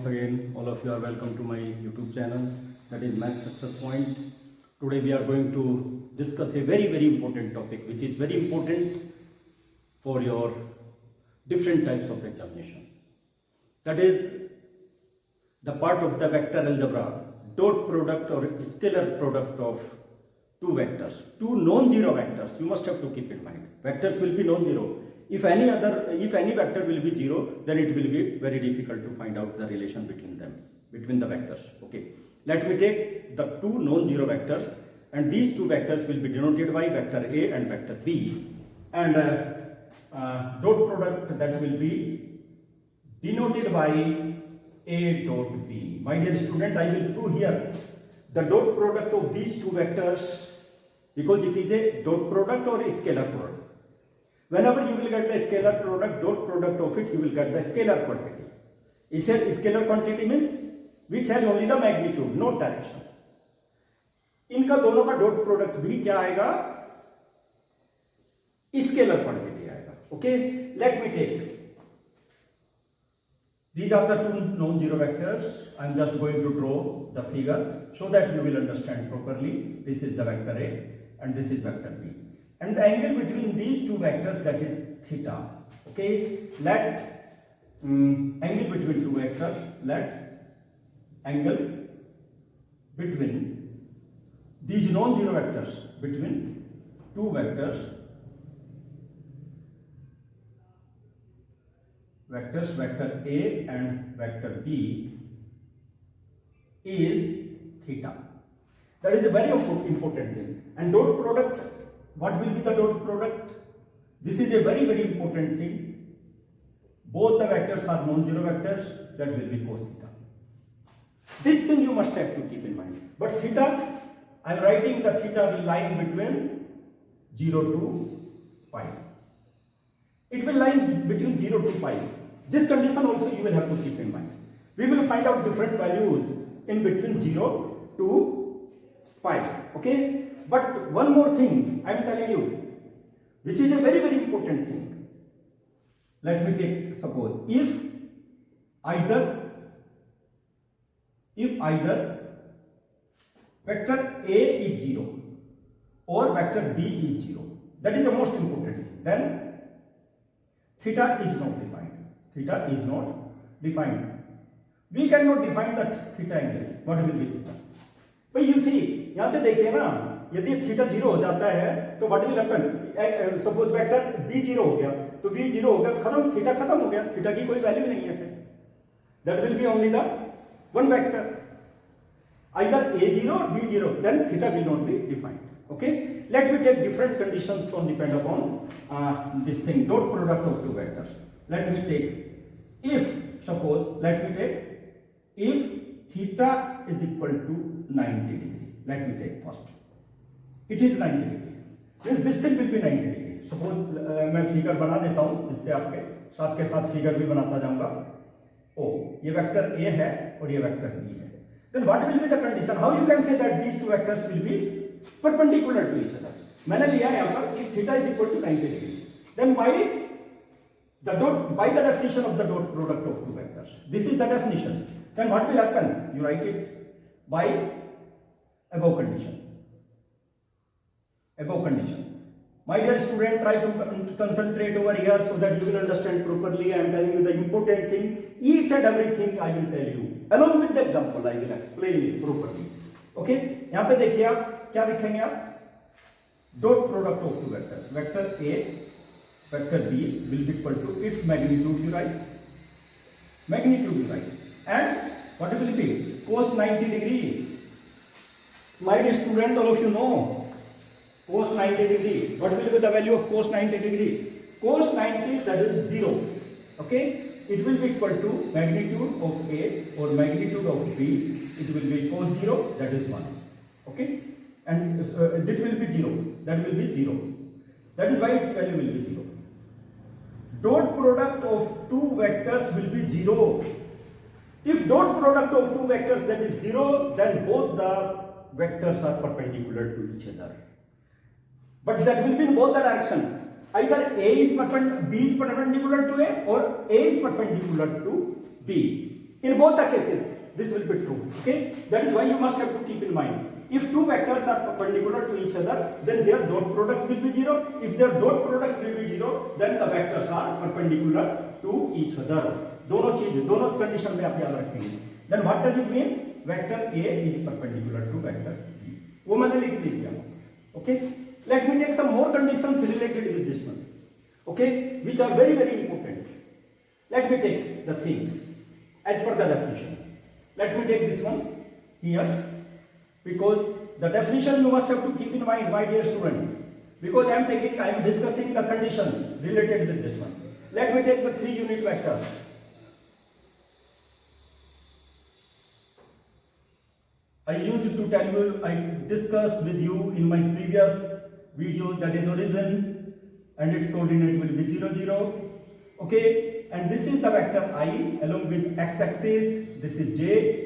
again, all of you are welcome to my YouTube channel, that is Math Success Point. Today we are going to discuss a very important topic, which is very important for your different types of examination. That is the part of the vector algebra, dot product or scalar product of two vectors, two non-zero vectors. You must have to keep in mind, vectors will be non-zero. If any vector will be zero, then it will be very difficult to find out the relation between them, between the vectors. Okay, let me take the two non-zero vectors, and these two vectors will be denoted by vector A and vector B, and dot product that will be denoted by A dot B. My dear student, I will prove here the dot product of these two vectors, because it is a dot product or a scalar product. Whenever you will get the scalar product, dot product of it, you will get the scalar quantity. Is a scalar quantity means which has only the magnitude, not direction. इनका दोनों का dot product भी क्या आएगा? Scalar quantity आएगा. Okay, let me take. These are the two non-zero vectors. I am just going to draw the figure so that you will understand properly. This is the vector A and this is vector B. And the angle between these two vectors, that is theta. Okay, let angle between two vectors, let angle between these non-zero vectors, between two vectors, vector A and vector B is theta. That is a very important thing. And dot product, what will be the dot product? This is a very important thing. Both the vectors are non-zero vectors, that will be cos theta. This thing you must have to keep in mind. But theta, I am writing the theta will lie between 0 to pi. It will lie between 0 to pi. This condition also you will have to keep in mind. We will find out different values in between 0 to pi. Okay? But one more thing I am telling you, which is a very important thing. Let me take, suppose, if either vector A is 0 or vector B is 0, that is the most important thing, then theta is not defined. Theta is not defined. We cannot define that theta angle. What will be theta? But you see, यहाँ से देखिए ना, यदि theta 0 हो जाता है तो what will happen? Suppose vector b 0 हो गया तो b 0 हो गया तो खत्म, थीटा खत्म हो गया, थीटा की कोई वैल्यू नहीं है फिर. That will be only the one vector, either a0 or b0, then theta will not be defined. Okay, let me take different conditions on depend upon this thing, dot product of two vectors. Let me take, if suppose, let me take, if theta is equal to 90 degree, let me take first. It is 90 degree. This thing will be 90 degree. Suppose मैं figure बना देता हूँ, जिससे आपके साथ figure भी बनाता जाऊंगा. ओ, ये वेक्टर A है और ये वेक्टर B है. Then what will be the condition? How you can say that these two vectors will be perpendicular to each other? मैंने लिया यहाँ पर, if theta is equal to 90 degree, then by the definition of the dot product of two vectors, this is the definition. Then what will happen? You write it by above condition. Above condition. My dear student, try to concentrate over here so that you will understand properly. I am telling you the important thing. Each and everything I will tell you. Along with the example, I will explain it properly. Okay? यहाँ पे देखिए आप क्या लिखेंगे आप? Dot product of two vectors. Vector A, vector B will be equal to its magnitude. You write. Magnitude you write. And what will it be? Cos 90 degree. My dear student, all of you know. Cos 90 degree. What will be the value of cos 90 degree? Cos 90, that is 0. Okay? It will be equal to magnitude of A or magnitude of B. It will be cos 0, that is 1. Okay? And that will be 0. That will be 0. That is why its value will be 0. Dot product of two vectors will be 0. If dot product of two vectors that is 0, then both the vectors are perpendicular to each other. But that will be in both the direction. Either B is perpendicular to A or A is perpendicular to B. In both the cases, this will be true. Okay, that is why you must have to keep in mind. If two vectors are perpendicular to each other, then their dot product will be 0. If their dot product will be 0, then the vectors are perpendicular to each other. दोनों condition में आप याद रखेंगे. Then what does it mean? Vector A is perpendicular to vector B. वो मैंने लिख दिया. Okay. Let me take some more conditions related with this one. Okay, which are very very important. Let me take the things as per the definition. Let me take this one here. Because the definition you must have to keep in mind, my dear student, because I am discussing the conditions related with this one. Let me take the 3 unit vectors. I used to tell you, I discussed with you in my previous video, that is origin and its coordinate will be 0, 0. Okay, and this is the vector I along with x-axis, this is j.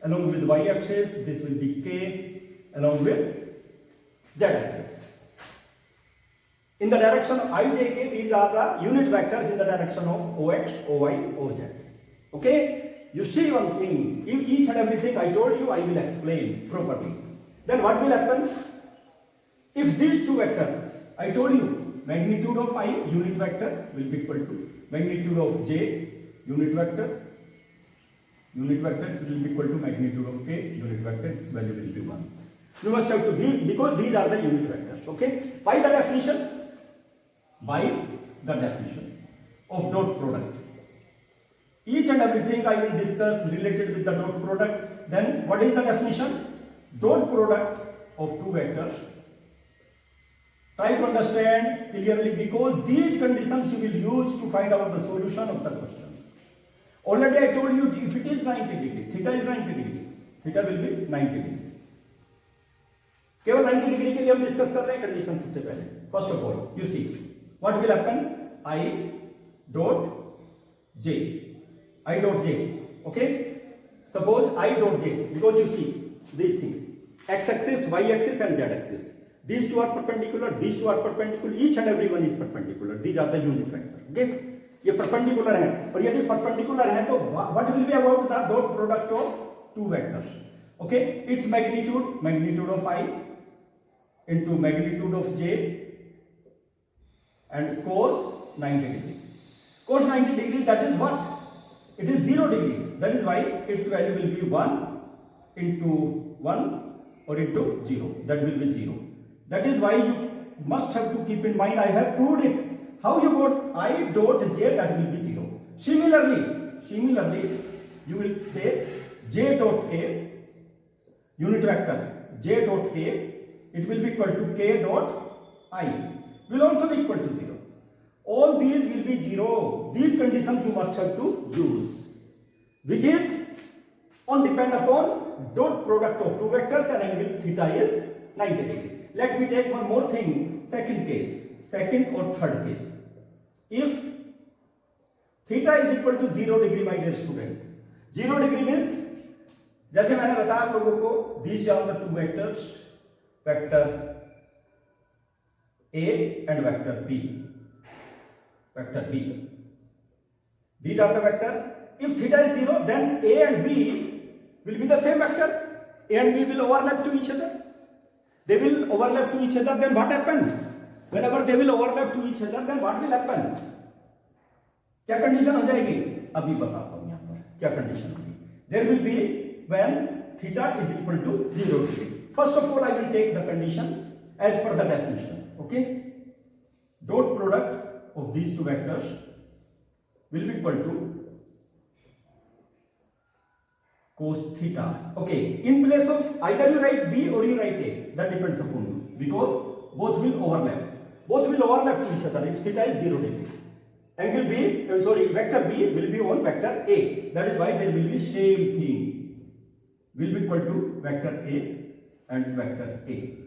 Along with y-axis, this will be k, along with z-axis. In the direction of I, j, k, these are the unit vectors in the direction of ox, oy, oz. Okay? You see one thing, if each and everything I told you, I will explain properly. Then what will happen? If these two vectors, I told you, magnitude of I, unit vector, will be equal to magnitude of j, unit vector will be equal to magnitude of k, unit vector, its value will be 1. You must have to these, because these are the unit vectors. Okay, by the definition of dot product, each and everything I will discuss related with the dot product. Then what is the definition? Dot product of two vectors. Try to understand clearly, because these conditions you will use to find out the solution of the question. Already I told you, if it is 90 degree, theta is 90 degree, theta will be 90 degree. केवल 90 degree के लिए हम discuss कर रहे हैं condition सबसे पहले. First of all you see what will happen, I dot j, I dot j. Okay, suppose I dot j, because you see this thing, x-axis, y-axis and z-axis. These two are perpendicular, these two are perpendicular, each and every one is perpendicular. These are the unit vector. Okay, ये perpendicular है, और यदि perpendicular है तो what will be about the dot product of two vectors? Okay, its magnitude of I into magnitude of j and cos 90 degree. Cos 90 degree, that is what? It is 0 degree. That is why its value will be 1 into 1 or into 0. That will be 0. That is why you must have to keep in mind, I have proved it. How you got I dot j, that will be 0. Similarly, you will say j dot k, unit vector j dot k, it will be equal to k dot I, will also be equal to 0. All these will be 0. These conditions you must have to use, which is on depend upon dot product of two vectors and angle theta is 90 degree. Let me take one more thing, second or third case. If theta is equal to 0 degree, my dear student, 0 degree means, जैसे मैंने बताया आप लोगों को, these are the two vectors, vector A and vector B. These are the vectors. If theta is 0, then A and B will be the same vector. A and B will overlap to each other. They will overlap to each other. Then what happens? Whenever they will overlap to each other, then what will happen? क्या condition हो जाएगी? अभी बताता हूं यहाँ पर क्या condition होगी. There will be when theta is equal to 0 degree. First of all, I will take the condition as per the definition. Okay, dot product of these two vectors will be equal to cos theta. Okay, in place of either you write B or you write A, that depends upon you, because both will overlap. Both will overlap to each other if theta is 0 degree. Angle B, vector B will be on vector A. That is why there will be same thing. Will be equal to vector A and vector A.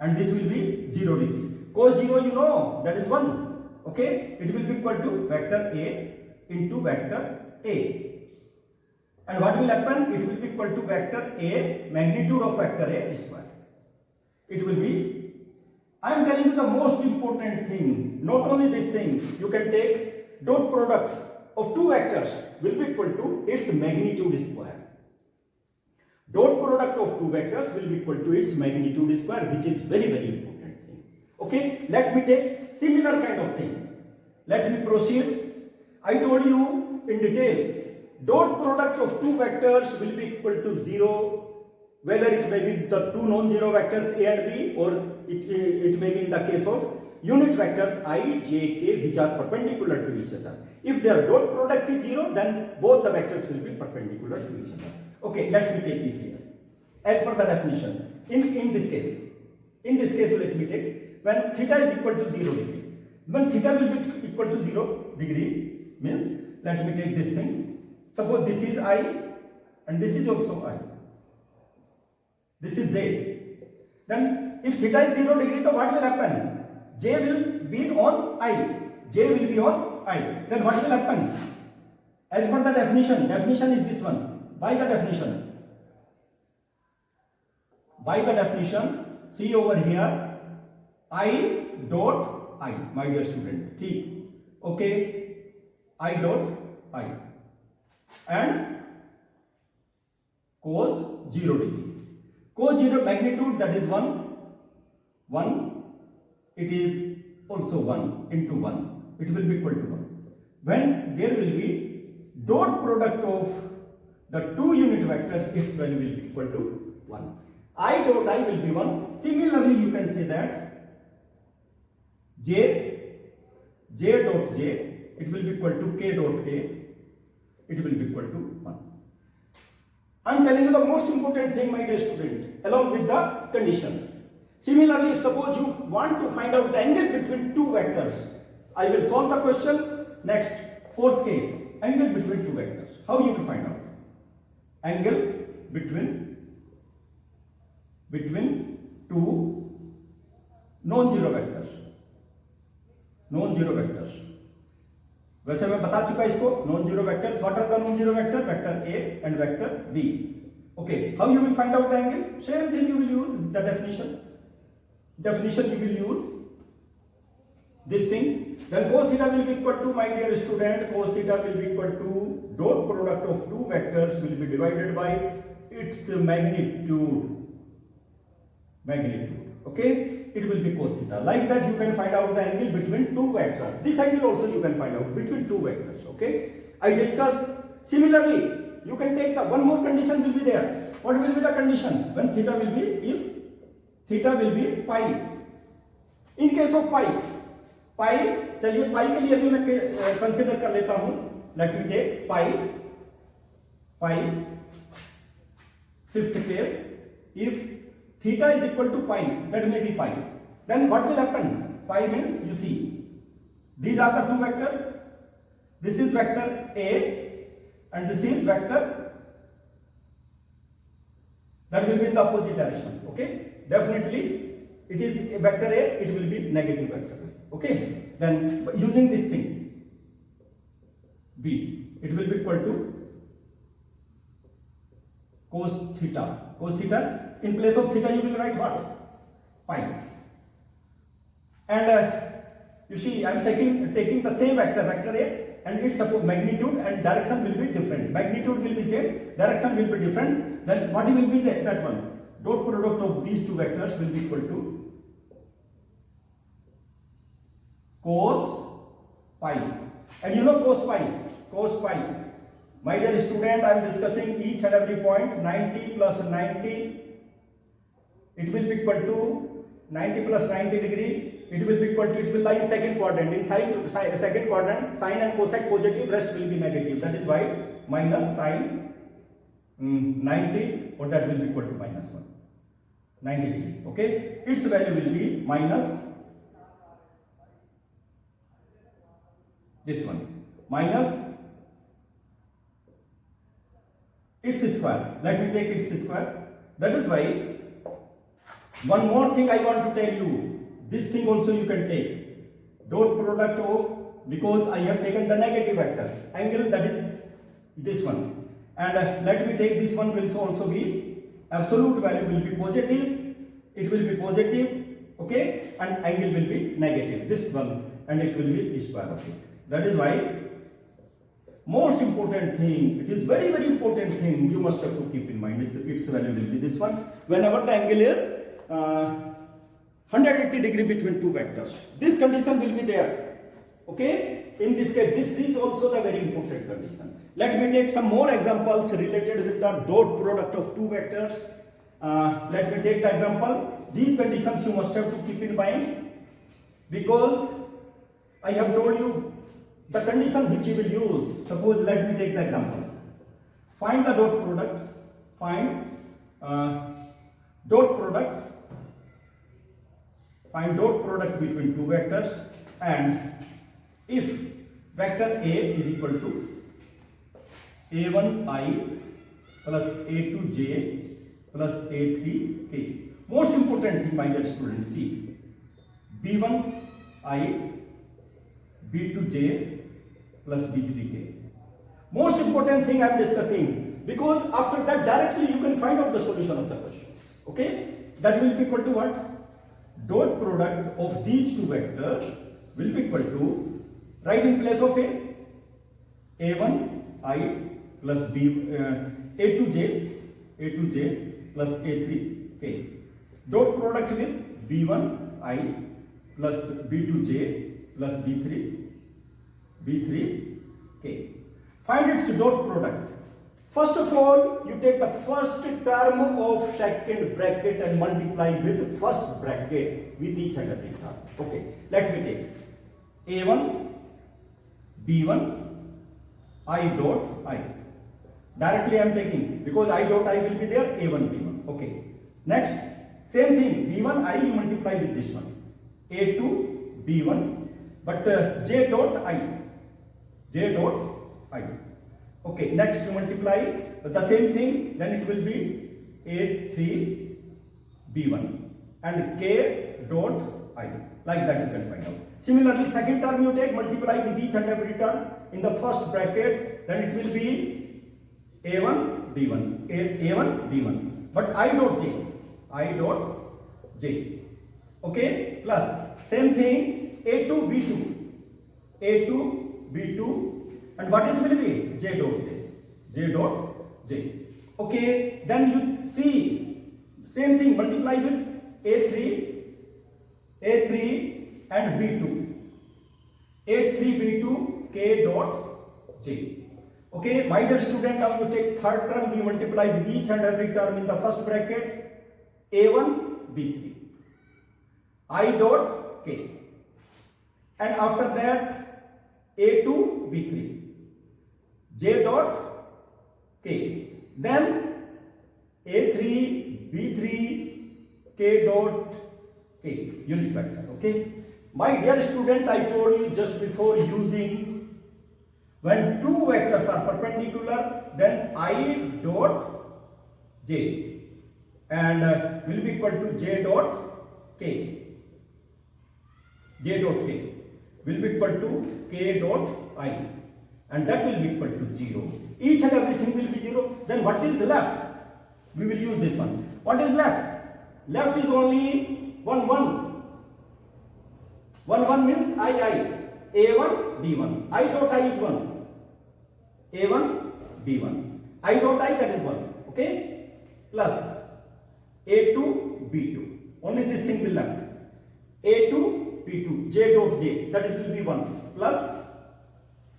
And this will be 0 degree. Cos 0, you know, that is 1. Okay, it will be equal to vector A into vector A. And what will happen? It will be equal to vector A, magnitude of vector A square. It will be, I am telling you the most important thing. Not only this thing, you can take dot product of two vectors will be equal to its magnitude square. Dot product of two vectors will be equal to its magnitude square, which is very important thing. Okay, let me take similar kind of thing. Let me proceed. I told you in detail, dot product of two vectors will be equal to 0, whether it may be the two non-zero vectors a and b, or it may be in the case of unit vectors I, j, k, which are perpendicular to each other. If their dot product is 0, then both the vectors will be perpendicular to each other. Okay, let me take it here. As per the definition, in this case let me take when theta is equal to 0 degree. When theta will be equal to 0 degree means, let me take this thing. Suppose this is I and this is also I. This is j. Then if theta is 0 degree, so what will happen? J will be on I. J will be on I. Then what will happen? As per the definition is this one. By the definition, see over here, I dot I, my dear student. Okay, I dot I and cos 0 degree. Cos 0 magnitude, that is 1. It is also 1 into 1. It will be equal to 1. When there will be dot product of the two unit vectors, its value will be equal to 1. I dot I will be 1. Similarly, you can say that j dot j, it will be equal to k dot k, it will be equal to 1. I am telling you the most important thing, my dear student, along with the conditions. Similarly, suppose you want to find out the angle between two vectors, I will solve the questions. Next, fourth case, angle between two vectors. How you will find out? Angle between two non-zero vectors. वैसे मैं बता चुका इसको, non-zero vectors. What are the non-zero vectors? Vector A and vector B. Okay, how you will find out the angle? Same thing you will use the definition. You will use this thing. Then cos theta will be equal to, my dear student, cos theta will be equal to dot product of two vectors will be divided by its magnitude. Okay, it will be cos theta. Like that, you can find out the angle between two vectors. This angle also you can find out between two vectors. Okay, I discuss. Similarly, you can take the one more condition will be there. What will be the condition? When theta will be, if theta will be pi. In case of pi, चलिए पाई के लिए भी मैं consider कर लेता हूं. Let me take pi fifth case. If theta is equal to pi, that may be pi, then what will happen? Pi means, you see, these are the two vectors. This is vector A and this is vector that will be in the opposite direction. Okay, definitely it is a vector A, it will be negative vector. Okay, then using this thing B, it will be equal to cos theta. In place of theta you will write what? Pi. And you see, I am taking the same vector A, and its magnitude and direction will be different. Magnitude will be same, direction will be different. Then what will be that one? Dot product of these two vectors will be equal to cos pi. And you know cos pi. My dear student, I am discussing each and every point. 90 plus 90, it will be equal to 90 plus 90 degree. It will lie in second quadrant. In second quadrant, sine and cosec positive, rest will be negative. That is why minus sine 90, or that will be equal to minus 1. 90 degree. Okay, its value will be minus this one, minus its square. Let me take its square. That is why one more thing I want to tell you. This thing also you can take dot product of, because I have taken the negative vector angle, that is this one, and let me take this one will also be absolute value will be positive. It will be positive. Okay, and angle will be negative. This one, and it will be square of it. That is why most important thing, it is very very important thing you must have to keep in mind. Its value will be this one. Whenever the angle is 180 degree between two vectors, this condition will be there. Okay, in this case, this is also the very important condition. Let me take some more examples related with the dot product of two vectors. Let me take the example. These conditions you must have to keep in mind, because I have told you the condition which you will use. Suppose let me take the example. Find the dot product. Find dot product. Find dot product between two vectors, and if vector A is equal to a1i plus a2j plus a3k. Most important thing, my dear students, see b1i b2j plus b3k. Most important thing I am discussing, because after that directly you can find out the solution of the questions. Okay, that will be equal to what? Dot product of these two vectors will be equal to, right in place of a1i plus a2j plus a3k. Dot product with b1i plus b2j plus b3k. Find its dot product. First of all, you take the first term of second bracket and multiply with first bracket with each and every term. Okay, let me take a1 b1 I dot I. Directly I am taking, because I dot I will be there, a1 b1. Okay, next same thing, b1 I you multiply with this one, a2 b1, but j dot I. Okay, next you multiply the same thing, then it will be a3 b1 and k dot I. Like that you can find out. Similarly, second term you take, multiply with each and every term in the first bracket, then it will be a1 b1, a1 b1, but I dot j. Okay, plus same thing a2 b2, and what it will be? J dot j. Okay, then you see same thing, multiply with a3 and b2, a3 b2 k dot j. Okay, my dear student, now you take third term, we multiply with each and every term in the first bracket, a1 b3, I dot k, and after that a2 b3, j dot k, then a3 b3 k dot k, unit vector. Okay, my dear student, I told you just before, using when two vectors are perpendicular, then I dot j and will be equal to j dot k. J dot k will be equal to k dot I, and that will be equal to 0. Each and everything will be 0. Then what is left? We will use this one. What is left? Left is only 1 means I. A1 B1. I dot I is 1. A1 B1. I dot I, that is 1. Okay? Plus A2 B2. Only this thing will left. A2 B2. J dot J, that is will be 1. Plus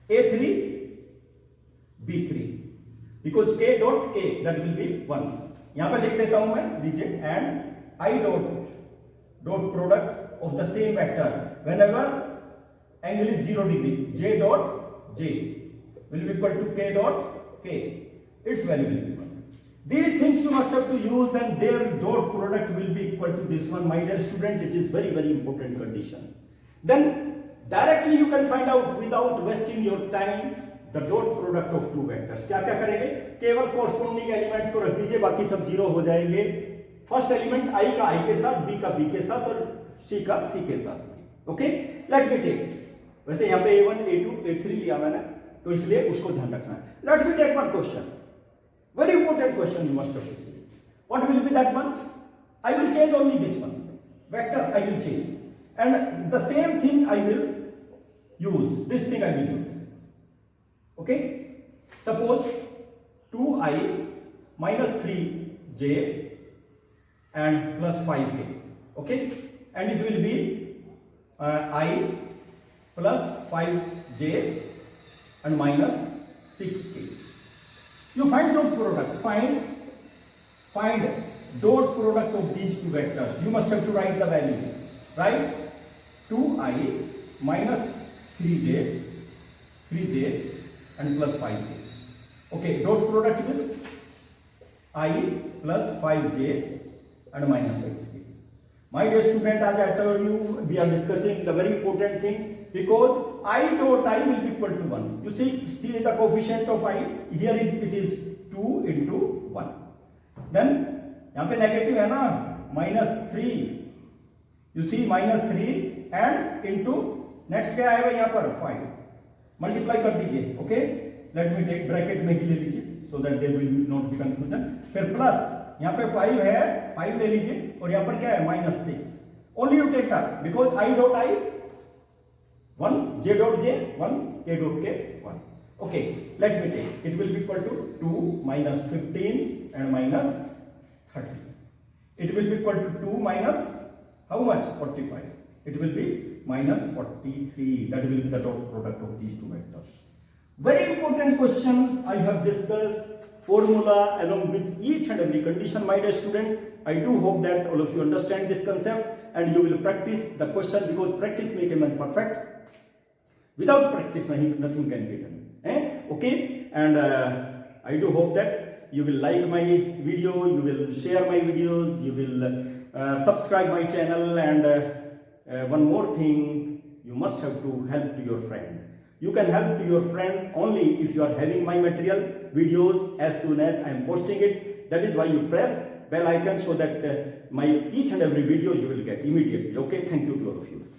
A3 B3. Because K dot K, that will be 1. यहाँ पर लिख देता हूं मैं, लीजिए, and I dot product of the same vector whenever angle is 0 degree, J dot J will be equal to K dot K. Its value will be 1. These things you must have to use, then their dot product will be equal to this one. My dear student, it is very very important condition. Then directly you can find out without wasting your time the dot product of two vectors. क्या क्या करेंगे? केवल corresponding elements को रख दीजिए, बाकी सब 0 हो जाएंगे. फर्स्ट एलिमेंट I का I के साथ, B का B के साथ और C का C के साथ. Okay, let me take. वैसे यहाँ पे A1, A2, A3 लिया मैंने, तो इसलिए उसको ध्यान रखना है. Let me take one question. Very important question you must have received. What will be that one? I will change only this one. Vector I will change. And the same thing I will use. This thing I will use. Okay? Suppose 2i minus 3j and plus 5k. Okay, and it will be I plus 5j and minus 6k. You find dot product. Find dot product of these two vectors. You must have to write the value, right? 2i minus 3j and plus 5j. Okay, dot product will I plus 5j and minus 6k. My dear student, as I told you, we are discussing the very important thing, because I dot I will be equal to 1. You see the coefficient of I here is, it is 2 into 1. Then यहाँ पे negative है ना, -3. You see -3 and into next क्या आएगा यहाँ पर 5. Multiply कर दीजिए. Okay, let me take bracket में ही ले लीजिए so that there will not be confusion. फिर प्लस यहाँ पे 5 है, 5 ले लीजिए, और यहाँ पर क्या है -6. Only you take that, because I dot I 1, J dot J 1, K dot K 1. Okay, let me take. It will be equal to 2 minus 15 and minus 30. It will be equal to 2 minus how much? 45. It will be minus 43. That will be the dot product of these two vectors. Very important question I have discussed. Formula along with each and every condition, my dear student. I do hope that all of you understand this concept and you will practice the question, because practice makes a man perfect. Without practice, nothing can be done. Okay, and I do hope that you will like my video, you will share my videos, you will subscribe my channel, and one more thing, you must have to help to your friend. You can help to your friend only if you are having my material videos as soon as I am posting it. That is why you press bell icon, so that my each and every video you will get immediately. Okay, thank you to all of you.